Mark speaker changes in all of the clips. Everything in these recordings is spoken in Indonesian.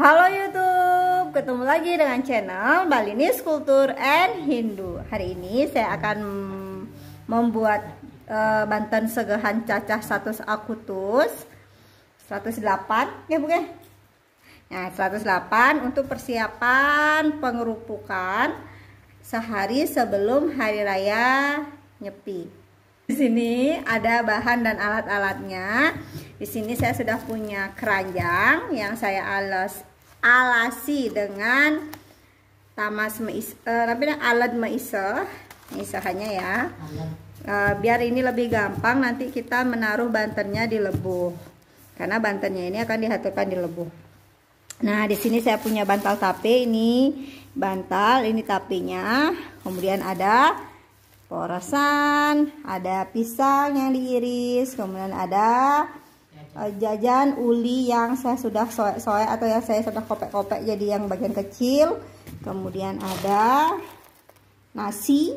Speaker 1: Halo YouTube, ketemu lagi dengan channel Balinese Culture and Hindu. Hari ini saya akan membuat banten segehan cacah 100 akutus 108 ya bukan? Nah 108 untuk persiapan pengerupukan sehari sebelum hari raya Nyepi. Di sini ada bahan dan alat-alatnya. Di sini saya sudah punya keranjang yang saya alasi dengan tamas alat meisahannya ya. Biar ini lebih gampang nanti kita menaruh bantennya di lebuh. Karena bantennya ini akan dihaturkan di lebuh. Nah, di sini saya punya bantal tape ini, ini tapenya. Kemudian ada porosan, ada pisang yang diiris, kemudian ada jajan uli yang saya sudah soek atau yang saya sudah kopek-kopek jadi yang bagian kecil. Kemudian ada nasi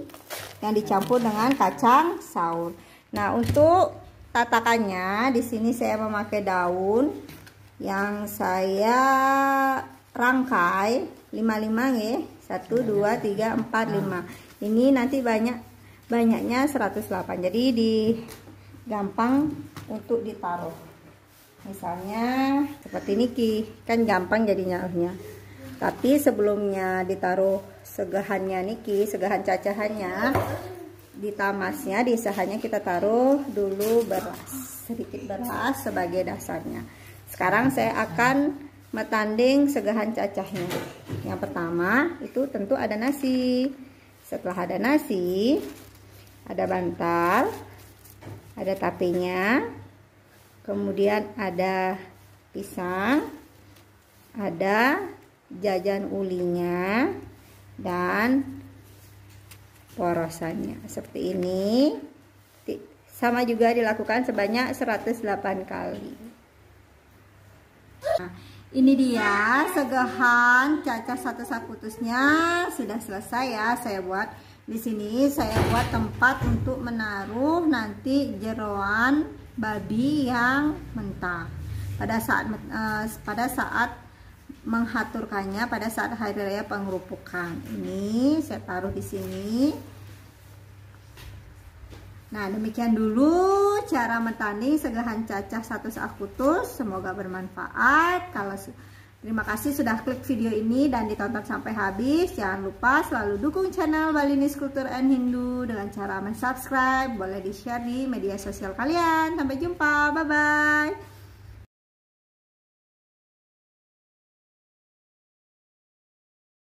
Speaker 1: yang dicampur dengan kacang saur. Nah, untuk tatakannya di sini saya memakai daun yang saya rangkai 55 ya. 1 2 3 4 5. Ini nanti banyaknya 108, jadi gampang untuk ditaruh. Misalnya seperti ini kan gampang jadinya nyauhnya. Tapi sebelumnya ditaruh segahannya niki, segahan cacahannya, di tamasnya, di isahannya kita taruh dulu beras, sedikit beras sebagai dasarnya. Sekarang saya akan metanding segahan cacahnya. Yang pertama itu tentu ada nasi. Setelah ada nasi, ada bantal, ada tapenya, kemudian ada pisang, ada jajan ulinya, dan porosannya. Seperti ini. Sama juga dilakukan sebanyak 108 kali. Nah, ini dia segahan cacah 1 akutusnya sudah selesai ya. Saya buat di sini, saya buat tempat untuk menaruh nanti jeroan babi yang mentah. Pada saat menghaturkannya pada saat hari raya pengerupukan. Ini saya taruh di sini. Nah, demikian dulu cara metanding segahan cacah 1 akutus. Semoga bermanfaat. Terima kasih sudah klik video ini dan ditonton sampai habis. Jangan lupa selalu dukung channel Balinese Culture and Hindu dengan cara subscribe. Boleh di-share di media sosial kalian. Sampai jumpa. Bye-bye.